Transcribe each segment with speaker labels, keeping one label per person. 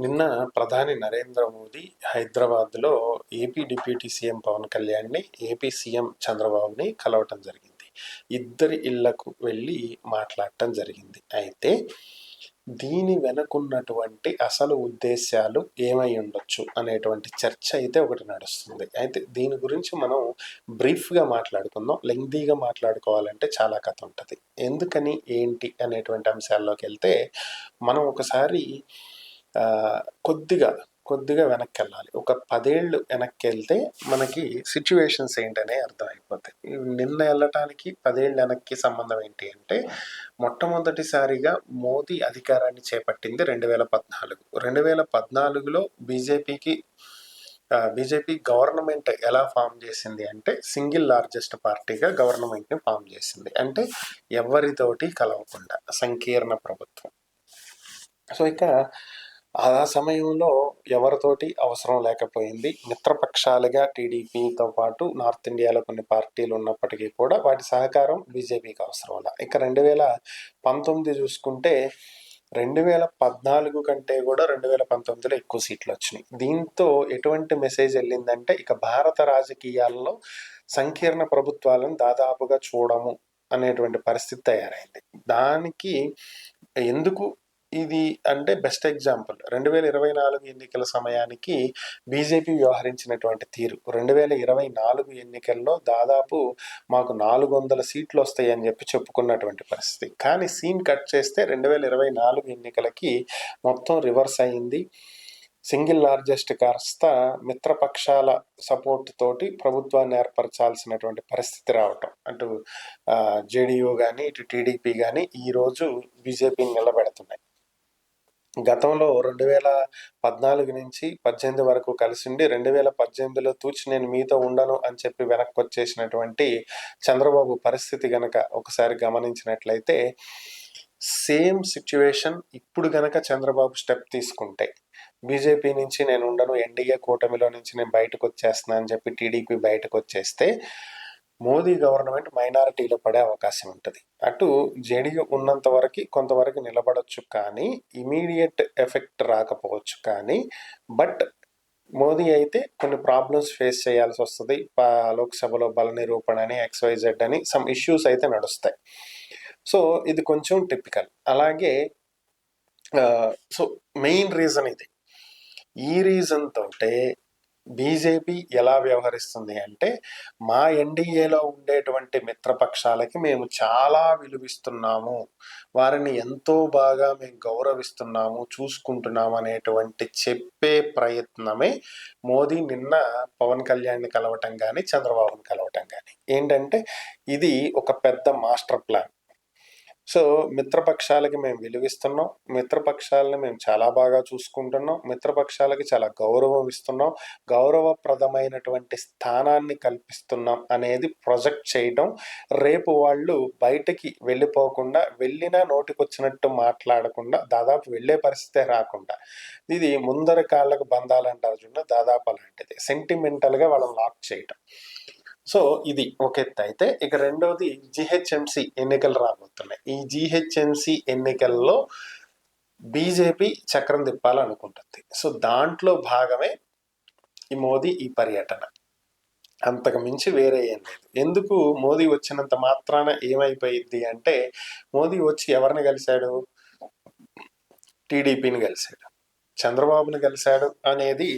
Speaker 1: నిన్న ప్రధాని నరేంద్ర మోదీ హైదరాబాద్లో ఏపీ డిప్యూటీ సీఎం పవన్ కళ్యాణ్ని, ఏపీ సీఎం చంద్రబాబుని కలవటం జరిగింది. ఇద్దరి ఇళ్లకు వెళ్ళి మాట్లాడటం జరిగింది. అయితే దీని వెనుకున్నటువంటి అసలు ఉద్దేశాలు ఏమై ఉండొచ్చు అనేటువంటి చర్చ అయితే ఒకటి నడుస్తుంది. అయితే దీని గురించి మనం బ్రీఫ్గా మాట్లాడుకుందాం. లెంగ్దీగా మాట్లాడుకోవాలంటే చాలా కథ ఉంటుంది. ఎందుకని, ఏంటి అనేటువంటి అంశాల్లోకి వెళ్తే మనం ఒకసారి కొద్దిగా వెనక్కి వెళ్ళాలి. ఒక 10 ఏళ్ళు వెనక్కి వెళ్తే మనకి సిచ్యువేషన్స్ ఏంటనే అర్థమైపోతాయి. నిన్న వెళ్ళటానికి 10 ఏళ్ళు వెనక్కి సంబంధం ఏంటి అంటే, మొట్టమొదటిసారిగా మోదీ అధికారాన్ని చేపట్టింది 2014. 2014లో బీజేపీ గవర్నమెంట్ ఎలా ఫామ్ చేసింది అంటే, సింగిల్ లార్జెస్ట్ పార్టీగా గవర్నమెంట్ని ఫామ్ చేసింది. అంటే ఎవరితోటి కలవకుండా సంకీర్ణ ప్రభుత్వం. సో ఇక ఆ సమయంలో ఎవరితోటి అవసరం లేకపోయింది. మిత్రపక్షాలుగా టీడీపీతో పాటు నార్త్ ఇండియాలో కొన్ని పార్టీలు ఉన్నప్పటికీ కూడా వాటి సహకారం బీజేపీకి అవసరం అలా. ఇక 2019 చూసుకుంటే 2014 కంటే కూడా 2019లో ఎక్కువ సీట్లు వచ్చినాయి. దీంతో ఎటువంటి మెసేజ్ వెళ్ళిందంటే, ఇక భారత రాజకీయాల్లో సంకీర్ణ ప్రభుత్వాలను దాదాపుగా చూడము అనేటువంటి పరిస్థితి తయారైంది. దానికి ఎందుకు ఇది అంటే బెస్ట్ ఎగ్జాంపుల్ 2024 ఎన్నికల సమయానికి బీజేపీ వ్యవహరించినటువంటి తీరు. 2024 ఎన్నికల్లో దాదాపు మాకు 400 సీట్లు వస్తాయి అని చెప్పుకున్నటువంటి పరిస్థితి. కానీ సీన్ కట్ చేస్తే 2024 ఎన్నికలకి మొత్తం రివర్స్ అయింది. సింగిల్ లార్జెస్ట్ కాస్త మిత్రపక్షాల సపోర్ట్ తోటి ప్రభుత్వాన్ని ఏర్పరచాల్సినటువంటి పరిస్థితి రావటం. అటు జేడీయూ కానీ ఇటు టీడీపీ కానీ ఈరోజు బీజేపీని నిలబెడుతున్నాయి. గతంలో 2014 నుంచి 18 వరకు కలిసి ఉండి 2018లో తూచి నేను మీతో ఉండను అని చెప్పి వెనక్కి వచ్చేసినటువంటి చంద్రబాబు పరిస్థితి గనక ఒకసారి గమనించినట్లయితే, సేమ్ సిచ్యువేషన్ ఇప్పుడు గనక చంద్రబాబు స్టెప్ తీసుకుంటే, బీజేపీ నుంచి నేను ఉండను, ఎన్డీఏ కూటమిలో నుంచి నేను బయటకు వచ్చేస్తున్నా అని చెప్పి టీడీపీ బయటకు వచ్చేస్తే మోదీ గవర్నమెంట్ మైనారిటీలో పడే అవకాశం ఉంటుంది. అటు జేడీయూ ఉన్నంత వరకు కొంతవరకు నిలబడొచ్చు, కానీ ఇమీడియట్ ఎఫెక్ట్ రాకపోవచ్చు. కానీ బట్ మోదీ అయితే కొన్ని ప్రాబ్లమ్స్ ఫేస్ చేయాల్సి వస్తుంది. లోక్సభలో బల నిరూపణ అని, XYZ అని సమ్ ఇష్యూస్ అయితే నడుస్తాయి. సో ఇది కొంచెం టిపికల్. అలాగే సో మెయిన్ రీజన్ ఇది. ఈ రీజన్ తోటే బీజేపీ ఎలా వ్యవహరిస్తుంది అంటే, మా ఎన్డీఏలో ఉండేటువంటి మిత్రపక్షాలకి మేము చాలా విలువిస్తున్నాము, వారిని ఎంతో బాగా మేము గౌరవిస్తున్నాము, చూసుకుంటున్నాము అనేటువంటి చెప్పే ప్రయత్నమే మోదీ నిన్న పవన్ కళ్యాణ్ని కలవటం కానీ చంద్రబాబుని కలవటం కానీ. ఏంటంటే ఇది ఒక పెద్ద మాస్టర్ ప్లాన్. సో మిత్రపక్షాలకి మేము విలువిస్తున్నాం, మిత్రపక్షాలని మేము చాలా బాగా చూసుకుంటున్నాం, మిత్రపక్షాలకి చాలా గౌరవం ఇస్తున్నాం, గౌరవప్రదమైనటువంటి స్థానాన్ని కల్పిస్తున్నాం అనేది ప్రొజెక్ట్ చేయడం. రేపు వాళ్ళు బయటకి వెళ్ళిపోకుండా, వెళ్ళినా నోటికొచ్చినట్టు మాట్లాడకుండా, దాదాపు వెళ్ళే పరిస్థితే రాకుండా, ఇది ముందర కాళ్ళకు బంధాలంటారు చూడ, దాదాపు అలాంటిది సెంటిమెంటల్గా వాళ్ళని లాక్ చేయటం. సో ఇది ఒక ఎత్తు అయితే, ఇక రెండవది జిహెచ్ఎంసి ఎన్నికలు రాబోతున్నాయి. ఈ జిహెచ్ఎంసి ఎన్నికల్లో బీజేపీ చక్రం తిప్పాలనుకుంటుంది. సో దాంట్లో భాగమే ఈ మోదీ ఈ పర్యటన. అంతకు మించి వేరే ఏం లేదు. ఎందుకు మోదీ వచ్చినంత మాత్రాన ఏమైపోయింది అంటే, మోదీ వచ్చి ఎవరిని కలిశాడు? టీడీపీని కలిశాడు, చంద్రబాబుని కలిశాడు అనేది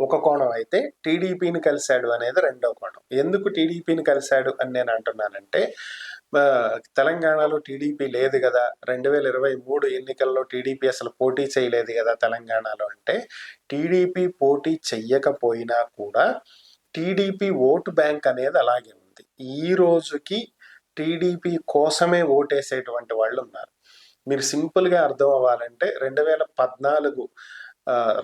Speaker 1: ఒక కోణం అయితే, టీడీపీని కలిశాడు అనేది రెండో కోణం. ఎందుకు టీడీపీని కలిశాడు అని నేను అంటున్నానంటే, తెలంగాణలో టీడీపీ లేదు కదా, 2023 ఎన్నికల్లో టీడీపీ అసలు పోటీ చేయలేదు కదా తెలంగాణలో. అంటే టీడీపీ పోటీ చెయ్యకపోయినా కూడా టీడీపీ ఓటు బ్యాంక్ అనేది అలాగే ఉంది. ఈ రోజుకి టీడీపీ కోసమే ఓటేసేటువంటి వాళ్ళు ఉన్నారు. మీరు సింపుల్గా అర్థం అవ్వాలంటే, 2014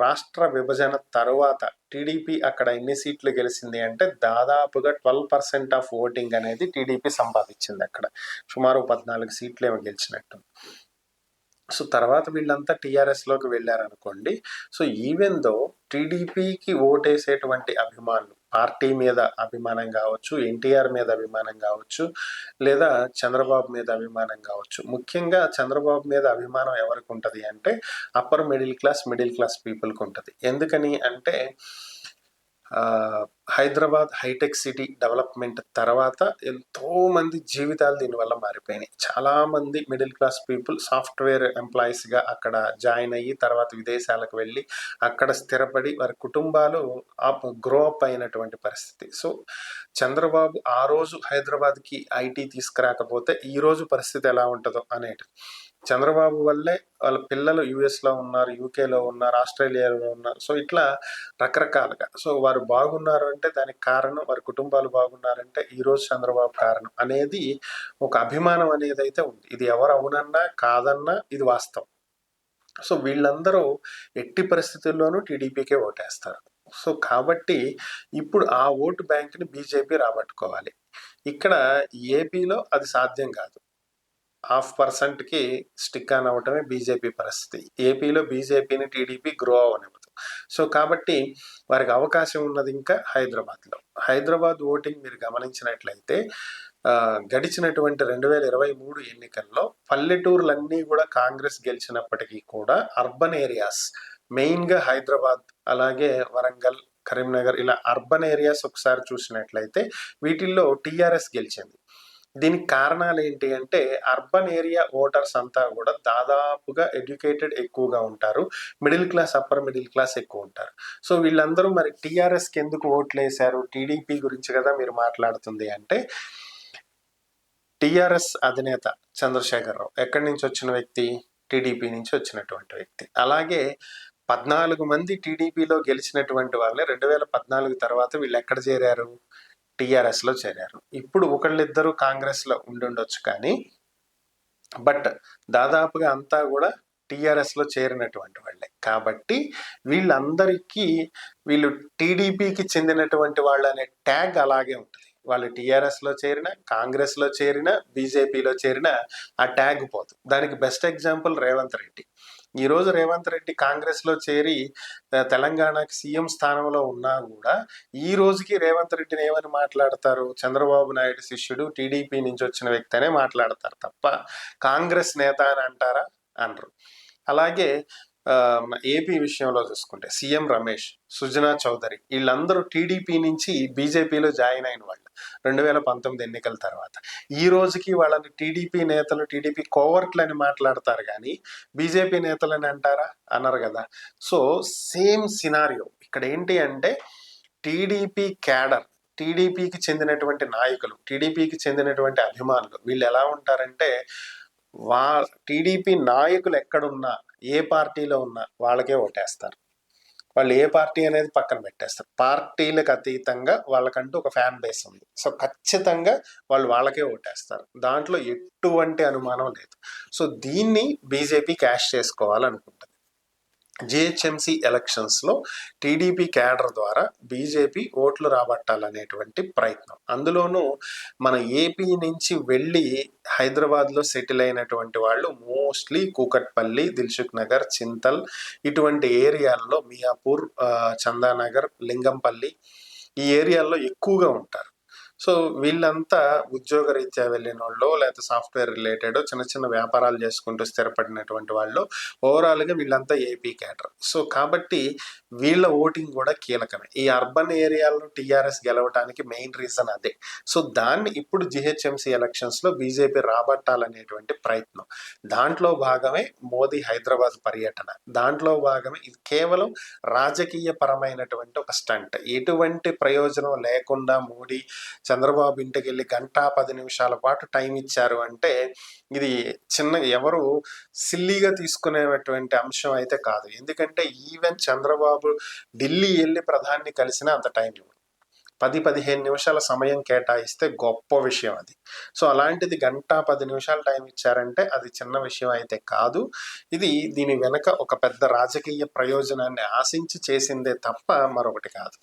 Speaker 1: రాష్ట్ర విభజన తర్వాత టీడీపీ అక్కడ ఎన్ని సీట్లు గెలిచింది అంటే, దాదాపుగా 12% ఆఫ్ ఓటింగ్ అనేది టీడీపీ సంపాదించింది. అక్కడ సుమారు 14 సీట్లు ఏమో గెలిచినట్టు. సో తర్వాత వీళ్ళంతా టీఆర్ఎస్లోకి వెళ్ళారనుకోండి. సో ఈవెన్ దో టీడీపీకి ఓటేసేటువంటి అభిమానులు, పార్టీ మీద అభిమానం కావచ్చు, ఎన్టీఆర్ మీద అభిమానం కావచ్చు, లేదా చంద్రబాబు మీద అభిమానం కావచ్చు. ముఖ్యంగా చంద్రబాబు మీద అభిమానం ఎవరికి ఉంటుంది అంటే అప్పర్ మిడిల్ క్లాస్ పీపుల్కి ఉంటుంది. ఎందుకని అంటే హైదరాబాద్ హైటెక్ సిటీ డెవలప్మెంట్ తర్వాత ఎంతో మంది జీవితాలు దీనివల్ల మారిపోయినాయి. చాలా మంది మిడిల్ క్లాస్ పీపుల్ సాఫ్ట్వేర్ ఎంప్లాయీస్గా అక్కడ జాయిన్ అయ్యి తర్వాత విదేశాలకు వెళ్ళి అక్కడ స్థిరపడి వారి కుటుంబాలు గ్రో అప్ అయినటువంటి పరిస్థితి. సో చంద్రబాబు ఆ రోజు హైదరాబాద్కి ఐటీ తీసుకురాకపోతే ఈ రోజు పరిస్థితి ఎలా ఉంటుందో అనేది. చంద్రబాబు వల్లే వాళ్ళ పిల్లలు యుఎస్లో ఉన్నారు, యూకేలో ఉన్నారు, ఆస్ట్రేలియాలో ఉన్నారు. సో ఇట్లా రకరకాలుగా. సో వారు బాగున్నారు అంటే దానికి కారణం, వారి కుటుంబాలు బాగున్నారంటే ఈరోజు చంద్రబాబు కారణం అనేది ఒక అభిమానం అనేది అయితే ఉంది. ఇది ఎవరు అవునన్నా కాదన్నా ఇది వాస్తవం. సో వీళ్ళందరూ ఎట్టి పరిస్థితుల్లోనూ టీడీపీకే ఓటేస్తారు. సో కాబట్టి ఇప్పుడు ఆ ఓటు బ్యాంక్ని బీజేపీ రాబట్టుకోవాలి. ఇక్కడ ఏపీలో అది సాధ్యం కాదు. 0.5% స్టిక్ ఆన్ అవటమే బీజేపీ పరిస్థితి. ఏపీలో బీజేపీని టీడీపీ గ్రో అవనివ్వదు. సో కాబట్టి వారికి అవకాశం ఉన్నది ఇంకా హైదరాబాద్లో. హైదరాబాద్ ఓటింగ్ మీరు గమనించినట్లయితే గడిచినటువంటి 2023 ఎన్నికల్లో పల్లెటూర్లన్నీ కూడా కాంగ్రెస్ గెలిచినప్పటికీ కూడా అర్బన్ ఏరియాస్ మెయిన్గా హైదరాబాద్, అలాగే వరంగల్, కరీంనగర్ ఇలా అర్బన్ ఏరియాస్ ఒకసారి చూసినట్లయితే వీటిల్లో టీఆర్ఎస్ గెలిచింది. దీనికి కారణాలు ఏంటి అంటే అర్బన్ ఏరియా ఓటర్స్ అంతా కూడా దాదాపుగా ఎడ్యుకేటెడ్ ఎక్కువగా ఉంటారు, middle class upper middle class ఎక్కువ ఉంటారు. సో వీళ్ళందరూ మరి టీఆర్ఎస్కి ఎందుకు ఓట్లు వేశారు? టీడీపీ గురించి కదా మీరు మాట్లాడుతుంది అంటే టీఆర్ఎస్ అధినేత చంద్రశేఖరరావు ఎక్కడి నుంచి వచ్చిన వ్యక్తి? టీడీపీ నుంచి వచ్చినటువంటి వ్యక్తి. అలాగే 14 మంది టీడీపీలో గెలిచినటువంటి వాళ్ళే 2014 తర్వాత వీళ్ళు ఎక్కడ చేరారు? టీఆర్ఎస్లో చేరారు. ఇప్పుడు ఒకళ్ళిద్దరు కాంగ్రెస్లో ఉండుండొచ్చు కానీ బట్ దాదాపుగా అంతా కూడా టీఆర్ఎస్లో చేరినటువంటి వాళ్ళే. కాబట్టి వీళ్ళందరికీ వీళ్ళు టీడీపీకి చెందినటువంటి వాళ్ళు అనే ట్యాగ్ అలాగే ఉంటుంది. వాళ్ళు టీఆర్ఎస్లో చేరిన, కాంగ్రెస్లో చేరిన, బీజేపీలో చేరిన ఆ ట్యాగ్ పోదు. దానికి బెస్ట్ ఎగ్జాంపుల్ రేవంత్ రెడ్డి. ఈరోజు రేవంత్ రెడ్డి కాంగ్రెస్లో చేరి తెలంగాణకి సీఎం స్థానంలో ఉన్నా కూడా ఈ రోజుకి రేవంత్ రెడ్డిని ఏమని మాట్లాడతారు? చంద్రబాబు నాయుడు శిష్యుడు, టీడీపీ నుంచి వచ్చిన వ్యక్తి అనే మాట్లాడతారు తప్ప కాంగ్రెస్ నేత అని అంటారా? అనరు. అలాగే ఏపీ విషయంలో చూసుకుంటే సీఎం రమేష్, సుజనా చౌదరి వీళ్ళందరూ టీడీపీ నుంచి బీజేపీలో జాయిన్ అయిన వాళ్ళు 2019 ఎన్నికల తర్వాత. ఈ రోజుకి వాళ్ళని టీడీపీ నేతలు, టీడీపీ కోవర్ట్లు అని మాట్లాడతారు కానీ బీజేపీ నేతలని అంటారా? అనరు కదా. సో సేమ్ సినారియో ఇక్కడ ఏంటి అంటే టీడీపీ క్యాడర్, టీడీపీకి చెందినటువంటి నాయకులు, టీడీపీకి చెందినటువంటి అభిమానులు వీళ్ళు ఎలా ఉంటారంటే టీడీపీ నాయకులు ఎక్కడున్నా, ఏ పార్టీలో ఉన్నా వాళ్ళకే ఓటేస్తారు. వాళ్ళు ఏ పార్టీ అనేది పక్కన పెట్టేస్తారు. పార్టీలకు అతీతంగా వాళ్ళకంటూ ఒక ఫ్యాన్ బేస్ ఉంది. సో ఖచ్చితంగా వాళ్ళు వాళ్ళకే ఓటేస్తారు. దాంట్లో ఎటువంటి అనుమానం లేదు. సో దీన్ని బీజేపీ క్యాష్ చేసుకోవాలనుకుంటుంది. జిహెచ్ఎంసీ ఎలక్షన్స్లో టీడీపీ క్యాడర్ ద్వారా బీజేపీ ఓట్లు రాబట్టాలనేటువంటి ప్రయత్నం. అందులోనూ మన ఏపీ నుంచి వెళ్ళి హైదరాబాద్లో సెటిల్ అయినటువంటి వాళ్ళు మోస్ట్లీ కూకట్పల్లి, దిల్సుఖ్ నగర్, చింతల్ ఇటువంటి ఏరియాల్లో, మియాపూర్, చందానగర్, లింగంపల్లి ఈ ఏరియాల్లో ఎక్కువగా ఉంటారు. సో వీళ్ళంతా ఉద్యోగరీత్యా వెళ్ళిన వాళ్ళు, లేకపోతే సాఫ్ట్వేర్ రిలేటెడ్ చిన్న చిన్న వ్యాపారాలు చేసుకుంటూ స్థిరపడినటువంటి వాళ్ళు, ఓవరాల్గా వీళ్ళంతా ఏపీ క్యాడర్. సో కాబట్టి వీళ్ళ ఓటింగ్ కూడా కీలకమే. ఈ అర్బన్ ఏరియాలో టీఆర్ఎస్ గెలవడానికి మెయిన్ రీజన్ అదే. సో దాన్ని ఇప్పుడు జిహెచ్ఎంసీ ఎలక్షన్స్లో బీజేపీ రాబట్టాలనేటువంటి ప్రయత్నం. దాంట్లో భాగమే మోదీ హైదరాబాద్ పర్యటన. దాంట్లో భాగమే ఇది కేవలం రాజకీయ పరమైనటువంటి ఒక స్టంట్. ఎటువంటి ప్రయోజనం లేకుండా మోడీ చంద్రబాబు ఇంటికి వెళ్ళి 1:10 నిమిషాల పాటు టైం ఇచ్చారు అంటే ఇది ఎవరు సిల్లీగా తీసుకునేటువంటి అంశం అయితే కాదు. ఎందుకంటే ఈవెన్ చంద్రబాబు ఢిల్లీ వెళ్ళి ప్రధాని కలిసినా అంత టైం ఇవ్వరు. 10-15 నిమిషాల సమయం కేటాయిస్తే గొప్ప విషయం అది. సో అలాంటిది 1:10 నిమిషాలు టైం ఇచ్చారంటే అది చిన్న విషయం అయితే కాదు. దీని వెనక ఒక పెద్ద రాజకీయ ప్రయోజనాన్ని ఆశించి చేసిందే తప్ప మరొకటి కాదు.